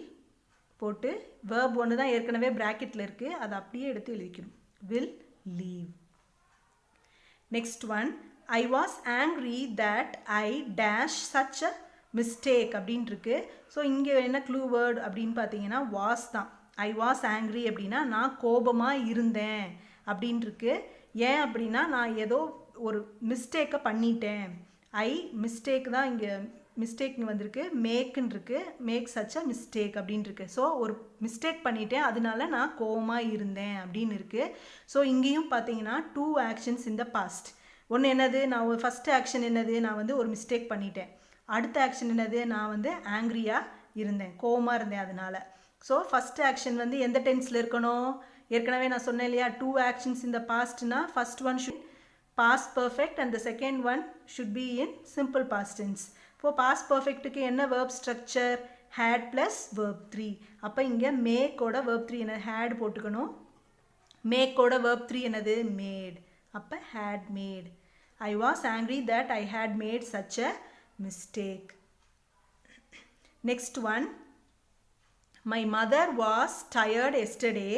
போட்டு வேர்ப் 1 தான் ஏற்கனவே ப்ராக்கெட்டில் இருக்குது, அதை அப்படியே எடுத்து எழுதிக்கணும். Will leave. Next one I was angry that I dash such a mistake அப்படின்னு இருக்கு. ஸோ இங்கே என்ன க்ளூ வேர்ட் அப்படின்னு பார்த்தீங்கன்னா வாஸ் தான். ஐ வாஸ் ஆங்க்ரி அப்படின்னா நான் கோபமாக இருந்தேன் அப்படின்னு இருக்கு. ஏன் அப்படின்னா நான் ஏதோ ஒரு மிஸ்டேக்கை பண்ணிட்டேன். ஐ மிஸ்டேக் தான் இங்கே மிஸ்டேக்னு வந்திருக்கு. மேக்குன்னு இருக்கு. மேக் சச் அ மிஸ்டேக் அப்படின்னு இருக்கு. ஸோ ஒரு மிஸ்டேக் பண்ணிட்டேன் அதனால நான் கோவமாக இருந்தேன் அப்படின்னு இருக்கு. ஸோ இங்கேயும் பார்த்தீங்கன்னா 2 ஆக்ஷன்ஸ் இன் த பாஸ்ட். ஒன்று என்னது, நான் ஃபஸ்ட்டு ஆக்ஷன் என்னது, நான் வந்து ஒரு மிஸ்டேக் பண்ணிட்டேன். அடுத்த ஆக்ஷன் என்னது, நான் வந்து ஆங்க்ரியாக இருந்தேன், கோவமாக இருந்தேன் அதனால. ஸோ ஃபஸ்ட் ஆக்ஷன் வந்து எந்த டென்ஸில் இருக்கணும், ஏற்கனவே நான் சொன்னேன் இல்லையா 2 ஆக்ஷன்ஸ் இந்த பாஸ்ட்னா first one should past perfect and the second one should be in simple past tense. இப்போ பாஸ்ட் பர்ஃபெக்ட்டுக்கு என்ன verb structure, had plus verb 3. அப்போ இங்கே மேக்கோட வேர்ப் 3 என்ன, ஹேட் போட்டுக்கணும். மேக்கோட வேர்ப் 3 என்னது, மேட். அப்போ had made. I was angry that I had made such a mistake. Next one my mother was tired yesterday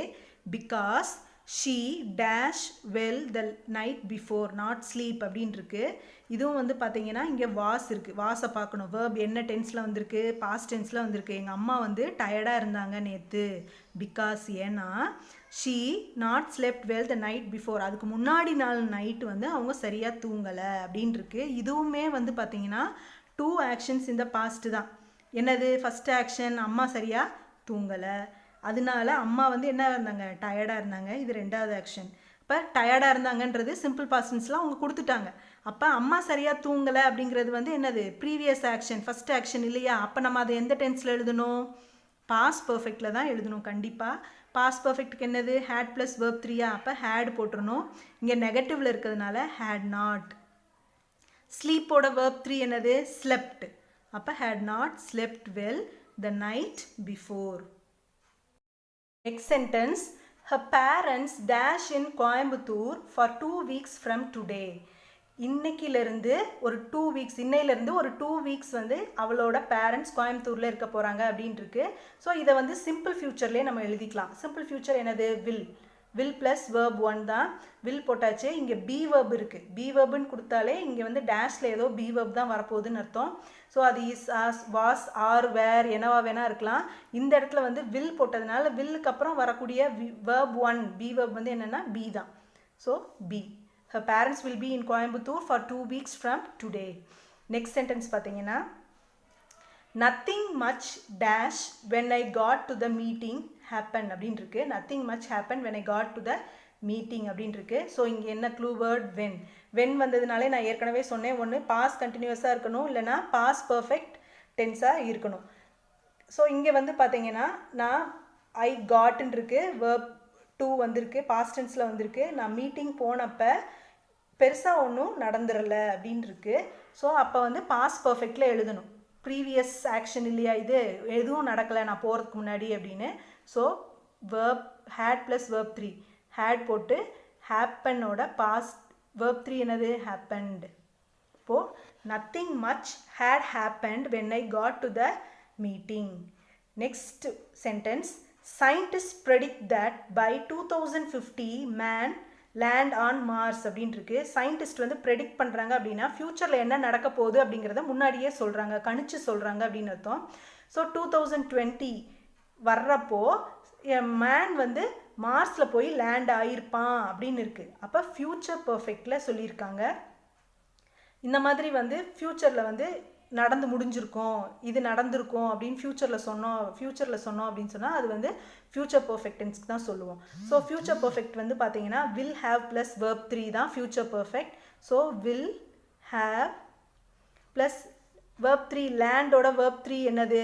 because she dash well the night before not sleep அப்படின்னு இருக்கு. இதுவும் வந்து பார்த்தீங்கன்னா இங்கே was இருக்குது. வாஸை பார்க்கணும். வேர்ப் என்ன டென்ஸில் வந்திருக்கு, பாஸ்ட் டென்ஸில் வந்திருக்கு. எங்கள் அம்மா வந்து டயர்டாக இருந்தாங்க நேற்று. பிகாஸ் ஏன்னா she not slept well the night before, அதுக்கு முன்னாடி நாள் நைட்டு வந்து அவங்க சரியாக தூங்கலை அப்படின்னு இருக்கு. இதுவுமே வந்து பார்த்தீங்கன்னா 2 ஆக்ஷன்ஸ் இந்த பாஸ்ட்டு தான். என்னது, ஃபஸ்ட் ஆக்ஷன் அம்மா சரியாக தூங்கலை, அதனால அம்மா வந்து என்ன இருந்தாங்க, டயர்டாக இருந்தாங்க. இது ரெண்டாவது ஆக்ஷன். இப்போ டயர்டாக இருந்தாங்கன்றது சிம்பிள் பாஸ்டன்ஸ்லாம் அவங்க கொடுத்துட்டாங்க. அப்போ அம்மா சரியாக தூங்கலை அப்படிங்கிறது வந்து என்னது, ப்ரீவியஸ் ஆக்ஷன், ஃபஸ்ட் ஆக்ஷன் இல்லையா. அப்போ நம்ம அதை எந்த டென்ஸில் எழுதணும், பாஸ்ட் பர்ஃபெக்டில் தான் எழுதணும் கண்டிப்பாக. பாஸ்ட் பர்ஃபெக்ட்டுக்கு என்னது, ஹேட் ப்ளஸ் வேர்ப் 3. அப்போ ஹேட் போட்டுருணும். இங்கே நெகட்டிவில் இருக்கிறதுனால ஹேட் நாட். ஸ்லீப்போட வேர்ப் 3 என்னது, ஸ்லெப்ட். அப்போ had not slept well the night before. Next sentence, her parents dash in Coimbatore for 2 weeks from today. இன்னைக்கிலிருந்து ஒரு 2 வீக்ஸ், இன்னையிலேருந்து ஒரு 2 வீக்ஸ் வந்து அவளோட பேரண்ட்ஸ் கோயம்புத்தூரில் இருக்க போகிறாங்க அப்படின்ட்டு இருக்கு. ஸோ இதை வந்து சிம்பிள் ஃபியூச்சர்லேயே நம்ம எழுதிக்கலாம். சிம்பிள் ஃபியூச்சர் என்னது, வில். வில் ப்ளஸ் வேர்ப் 1 தான். வில் போட்டாச்சு. இங்கே பி வேர்ப் இருக்குது. பி வேர்புன்னு கொடுத்தாலே இங்கே வந்து டேஷில் ஏதோ பி வேர்ப் தான் வரப்போகுதுன்னு அர்த்தம். ஸோ அது இஸ், ஆஸ், வாஸ், ஆர், வேர் என்னவா வேணா இருக்கலாம். இந்த இடத்துல வந்து வில் போட்டதுனால வில்லுக்கு அப்புறம் வரக்கூடிய வேர்ப் 1 பி வேர்ப் வந்து என்னென்னா பி தான். So be. her parents will be in Coimbatore for 2 weeks from today. Next sentence பார்த்தீங்கன்னா nothing much dash when I got to the meeting happen அப்படின்னு இருக்கு. nothing much happened when I got to the meeting அப்படின்னு இருக்கு. So இங்கே என்ன clue word, when. when வந்ததுனாலே நான் ஏற்கனவே சொன்னேன், ஒன்று பாஸ்ட் கண்டினியூஸாக இருக்கணும், இல்லைனா பாஸ்ட் பர்ஃபெக்ட் டென்ஸாக இருக்கணும். ஸோ இங்கே வந்து பார்த்தீங்கன்னா நான் ஐ காட்ன்னு இருக்கு, வேர்ப் 2 வந்திருக்கு, பாஸ்ட் டென்ஸில் வந்திருக்கு. நான் மீட்டிங் போனப்போ பெருசாக ஒன்றும் நடந்துடலை அப்படின்னு இருக்கு. ஸோ அப்போ வந்து பாஸ்ட் பர்ஃபெக்டில் எழுதணும். ப்ரீவியஸ் ஆக்ஷன் இல்லையா, இது எதுவும் நடக்கலை நான் போகிறதுக்கு முன்னாடி அப்படின்னு. So verb had plus verb 3 had போட்டு ஹேப்பனோட பாஸ்ட் verb 3 என்னது happened. இப்போது nothing much had happened when I got to the meeting. Next sentence, scientists predict that by 2050 man land on Mars அப்படின்னு இருக்கு. சயின்டிஸ்ட் வந்து ப்ரெடிக்ட் பண்ணுறாங்க அப்படின்னா ஃப்யூச்சரில் என்ன நடக்க போகுது அப்படிங்கிறத முன்னாடியே சொல்கிறாங்க, கணிச்சு சொல்கிறாங்க அப்படின்னு அர்த்தம். ஸோ 2020 வர்றப்போ மேன் வந்து மார்ஸில் போய் லேண்ட் ஆகிருப்பான் அப்படின்னு இருக்குது. அப்போ ஃப்யூச்சர் பர்ஃபெக்டில் சொல்லியிருக்காங்க. இந்த மாதிரி வந்து ஃப்யூச்சரில் வந்து நடந்து முடிஞ்சிருக்கும், இது நடந்திருக்கும் அப்படின்னு ஃப்யூச்சரில் சொன்னோம் அப்படின்னு சொன்னால் அது வந்து ஃப்யூச்சர் பர்ஃபெக்ட் டென்ஸ்க்கு தான் சொல்லுவோம். ஸோ ஃப்யூச்சர் பர்ஃபெக்ட் வந்து பார்த்தீங்கன்னா வில் ஹேவ் ப்ளஸ் verb 3 தான் future perfect. So will have plus verb 3, லேண்டோட verb 3 என்னது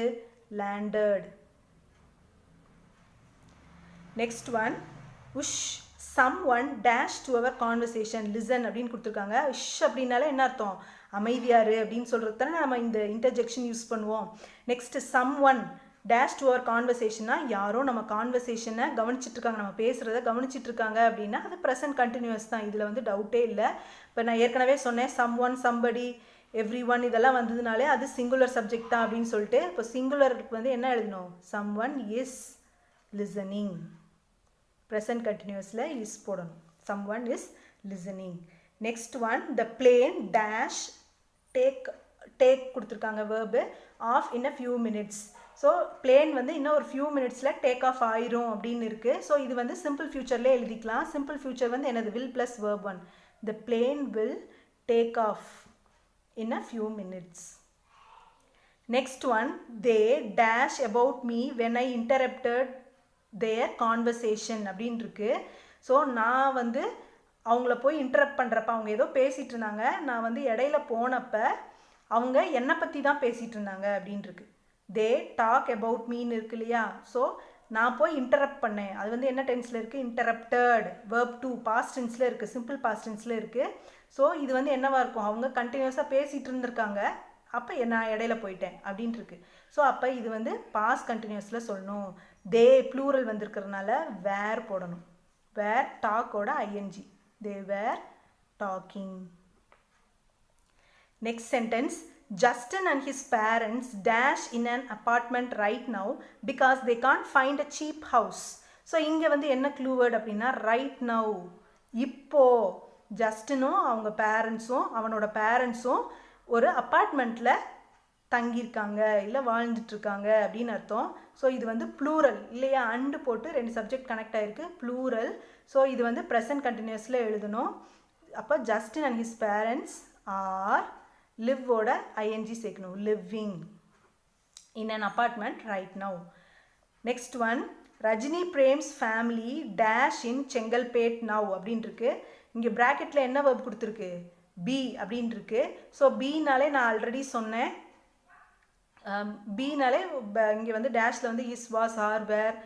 landed. நெக்ஸ்ட் ஒன், உஷ் someone dash to our conversation, listen அப்படின்னு கொடுத்துருக்காங்க. உஷ் அப்படின்னாலே என்ன அர்த்தம், அமைதியாரு அப்படின்னு சொல்கிறது தானே நம்ம இந்த இன்டர்ஜெக்ஷன் யூஸ் பண்ணுவோம். Next someone dash to our conversationனா யாரோ நம்ம கான்வர்சேஷனை கவனிச்சிட்ருக்காங்க, நம்ம பேசுகிறத கவனிச்சிட்ருக்காங்க அப்படின்னா அது ப்ரெசன்ட் கண்டினியூஸ் தான், இதில் வந்து டவுட்டே இல்லை. இப்போ நான் ஏற்கனவே சொன்னேன் someone, somebody, everyone இதெல்லாம் வந்ததுனாலே அது சிங்குலர் சப்ஜெக்ட் தான் அப்படின்னு சொல்லிட்டு. இப்போ சிங்குலருக்கு வந்து என்ன எழுதணும், someone is listening, present continuously is போடணும், someone is listening. next one, the plane dash take கொடுத்துருக்காங்க verb off in a few minutes. So plane வந்து இன்னும் ஒரு few minutesல டேக் ஆஃப் ஆயிரும் அப்படின்னு இருக்குது. ஸோ இது வந்து சிம்பிள் ஃபியூச்சர்லேயே எழுதிக்கலாம். சிம்பிள் ஃபியூச்சர் வந்து என்னது will plus verb 1, the plane will take off in a few minutes. next one, they dash about me when I interrupted their conversation அப்படின்னு இருக்கு. ஸோ நான் வந்து அவங்கள போய் இன்டரப்ட் பண்ணுறப்ப அவங்க ஏதோ பேசிகிட்டு இருந்தாங்க, நான் வந்து இடையில போனப்போ அவங்க என்னை பற்றி தான் பேசிகிட்டு இருந்தாங்க அப்படின்னு இருக்கு. தே டாக் அபவுட் மீன்னு இருக்கு இல்லையா. ஸோ நான் போய் இன்டரப்ட் பண்ணேன், அது வந்து என்ன டென்ஸில் இருக்குது, இன்டரப்டட் verb 2 பாஸ்ட் டென்ஸில் இருக்குது, சிம்பிள் பாஸ்ட் டென்ஸில் இருக்குது. ஸோ இது வந்து என்னவாக இருக்கும், அவங்க கண்டினியூஸாக பேசிகிட்டு இருந்திருக்காங்க, அப்போ நான் இடையில போயிட்டேன் அப்படின்ட்டு இருக்கு. ஸோ அப்போ இது வந்து பாஸ்ட் கண்டினியூஸில் சொல்லணும். தே ப்ளூரல் வந்திருக்கிறதுனால வேர் போடணும், வேர் டாக்கோட ING, they were talking. Next sentence, Justin and his parents dash in an apartment right now because they can't find a cheap house. So இங்கே வந்து என்ன க்ளூ வேர்ட் அப்படின்னா ரைட் நவ், இப்போது ஜஸ்டினும் அவங்க பேரண்ட்ஸும் அவனோட பேரண்ட்ஸும் ஒரு அப்பார்ட்மெண்ட்டில் தங்கியிருக்காங்க இல்லை வாழ்ந்துட்டுருக்காங்க அப்படின்னு அர்த்தம். ஸோ இது வந்து ப்ளூரல் இல்லையா, அண்டு போட்டு 2 சப்ஜெக்ட் கனெக்ட் ஆகிருக்கு, ப்ளூரல். ஸோ இது வந்து ப்ரெசன்ட் கண்டினியூஸில் எழுதணும். அப்போ Justin and his parents are, லிவ்வோட ஐஎன்ஜி சேர்க்கணும், living in an apartment right now. Next one, Rajini Prem's family dash in Chengalpet now அப்படின்ட்டு இருக்கு. இங்கே ப்ராக்கெட்டில் என்ன verb கொடுத்துருக்கு, பி அப்படின்னு இருக்கு. ஸோ பீனாலே நான் ஆல்ரெடி சொன்னேன், பீனாலே இங்கே வந்து டேஷில் வந்து இஸ், வாஸ், ஆர், வேர்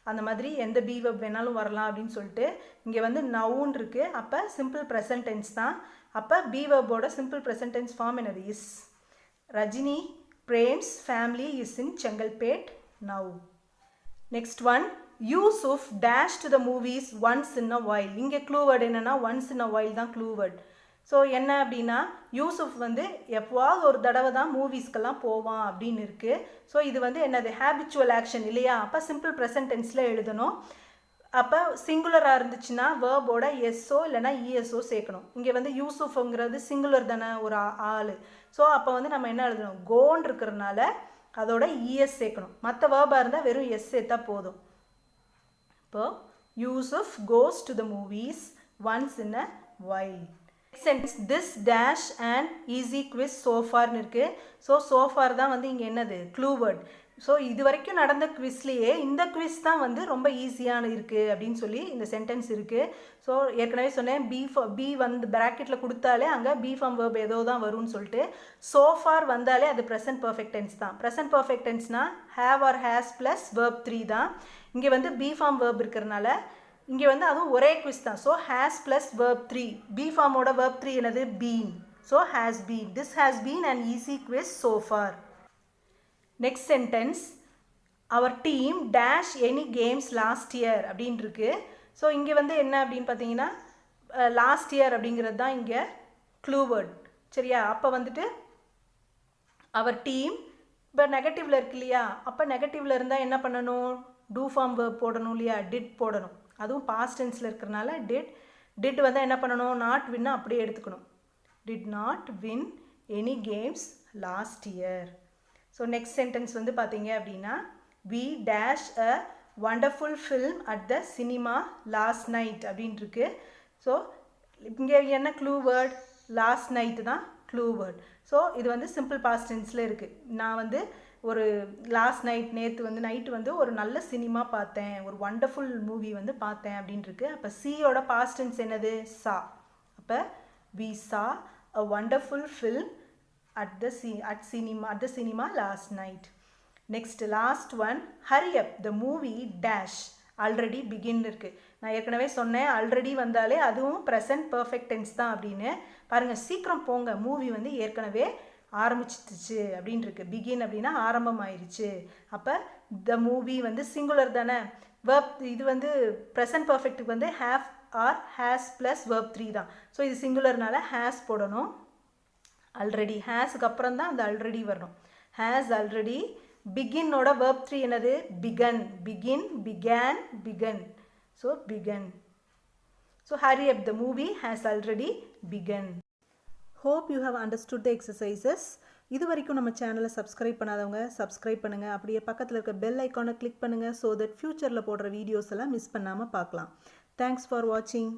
அந்த மாதிரி எந்த பி verb வேணாலும் வரலாம் அப்படின்னு சொல்லிட்டு இங்கே வந்து நவுன் இருக்குது. அப்போ சிம்பிள் ப்ரெசன்ட் டென்ஸ் தான். அப்போ பி verb-ஓட சிம்பிள் ப்ரெசன்ட் டென்ஸ் ஃபார்ம் என்னது, is. Rajini Prem's family is in Chengalpet now. Next one, Yusuf dash to the movies once in a while. இங்கே க்ளூ வேர்டு என்னென்னா ஒன்ஸ் இன் அ வைல் தான் க்ளூ வேர்ட். ஸோ என்ன அப்படின்னா யூசுஃப் வந்து எப்போவாவது ஒரு தடவை தான் மூவிஸ்க்கெல்லாம் போவான் அப்படின்னு இருக்குது. ஸோ இது வந்து என்னது ஹேபிச்சுவல் ஆக்ஷன் இல்லையா. அப்போ சிம்பிள் ப்ரெசன்ட் டென்ஸில் எழுதணும். அப்போ சிங்குலராக இருந்துச்சுன்னா வேர்போட எஸ்ஓ இல்லைனா இஎஸ்ஓ சேர்க்கணும். இங்கே வந்து யூசுஃப்ங்கிறது சிங்குலர் தானே, ஒரு ஆள். ஸோ அப்போ வந்து நம்ம என்ன எழுதணும், கோன் இருக்கிறதுனால அதோட இஎஸ் சேர்க்கணும். மற்ற வேர்பாக இருந்தால் வெறும் எஸ் சேர்த்தா போதும். இப்போ Yusuf goes to the movies once in a while. sentence, this dash and easy quiz so farன்னு இருக்குது. so far தான் வந்து இங்கே என்னது க்ளூ வேர்ட். ஸோ இது வரைக்கும் நடந்த குவிஸ்லேயே இந்த குவிஸ் தான் வந்து ரொம்ப ஈஸியான இருக்குது அப்படின்னு சொல்லி இந்த சென்டென்ஸ் இருக்குது. ஸோ ஏற்கனவே சொன்னேன், பி வந்து ப்ராக்கெட்டில் கொடுத்தாலே அங்கே பி ஃபார்ம் வேர்ப் ஏதோ தான் வரும்னு சொல்லிட்டு. so far வந்தாலே அது ப்ரெசன்ட் பர்ஃபெக்ட் டென்ஸ் தான். ப்ரெசன்ட் பர்ஃபெக்ட் டென்ஸ்னால் have or has plus verb 3 தான். இங்கே வந்து பி ஃபார்ம் வேர்ப் இருக்கிறனால இங்கே வந்து அதுவும் ஒரே குவிஸ் தான். So has plus verb 3, be ஃபார்மோட verb 3 என்னது been. So has been. This has been an easy quiz so far. Next sentence. Our team dash any games last year அப்படின்னு இருக்கு. ஸோ இங்கே வந்து என்ன அப்படின்னு பார்த்தீங்கன்னா லாஸ்ட் இயர் அப்படிங்கிறது தான் இங்கே க்ளூ வேர்ட். சரியா? அப்போ வந்துட்டு அவர் டீம் இப்போ நெகட்டிவில் இருக்கு இல்லையா? அப்போ நெகட்டிவில் இருந்தால் என்ன பண்ணணும்? டூ ஃபார்ம் வேர்ப் போடணும் இல்லையா? டிட் போடணும். அதுவும் பாஸ்ட் டென்ஸில் இருக்கிறனால டிட் வந்து என்ன பண்ணணும்? நாட் வின்னு அப்படியே எடுத்துக்கணும். Did not win any games last year. So next sentence வந்து பார்த்தீங்க அப்படின்னா we dash a wonderful film at the cinema last night அப்படின்னு இருக்கு. ஸோ இங்கே என்ன க்ளூ வேர்ட்? லாஸ்ட் நைட்டு தான் க்ளூ வேர்ட். ஸோ இது வந்து சிம்பிள் பாஸ்ட் டென்ஸில் இருக்குது. நான் வந்து ஒரு லாஸ்ட் நைட் நேற்று வந்து நைட்டு வந்து ஒரு நல்ல சினிமா பார்த்தேன், ஒரு வண்டர்ஃபுல் மூவி வந்து பார்த்தேன் அப்படின்னு இருக்கு. அப்போ சியோட பாஸ்ட் டென்ஸ் என்னது? சா. அப்போ we saw a wonderful film at the cinema last night. Next last one, hurry up, the movie dash already begin இருக்கு. நான் ஏற்கனவே சொன்னேன் ஆல்ரெடி வந்தாலே அதுவும் ப்ரெசன்ட் பர்ஃபெக்ட் டென்ஸ் தான் அப்படின்னு. பாருங்கள், சீக்கிரம் போங்க, மூவி வந்து ஏற்கனவே ஆரம்பிச்சிடுச்சு அப்படின்னு இருக்கு. பிகின் அப்படின்னா ஆரம்பம் ஆயிடுச்சு. அப்போ த மூவி வந்து சிங்குலர் தானே. வேர்ப் இது வந்து ப்ரெசன்ட் பர்ஃபெக்ட்டுக்கு வந்து have or has plus verb 3 தான். ஸோ இது சிங்குலர்னால ஹேஸ் போடணும். ஆல்ரெடி ஹேஸுக்கு அப்புறம் தான் அந்த ஆல்ரெடி வரணும். Has already. பிகினோட வேர்ப் 3 என்னது? Begun. Begin, began, begun. So begun. So hurry up, the movie has already begun. Hope you have understood the exercises. இது வரைக்கும் நம்ம சேனலை சப்ஸ்கிரைப் பண்ணாதவங்க சப்ஸ்கிரைப் பண்ணுங்கள். அப்படியே பக்கத்தில் இருக்க பெல் ஐக்கானை கிளிக் பண்ணுங்கள். ஸோ தட் ஃப்யூச்சரில் போடுற வீடியோஸ் எல்லாம் மிஸ் பண்ணாமல் பார்க்கலாம். தேங்க்ஸ் ஃபார் வாட்சிங்.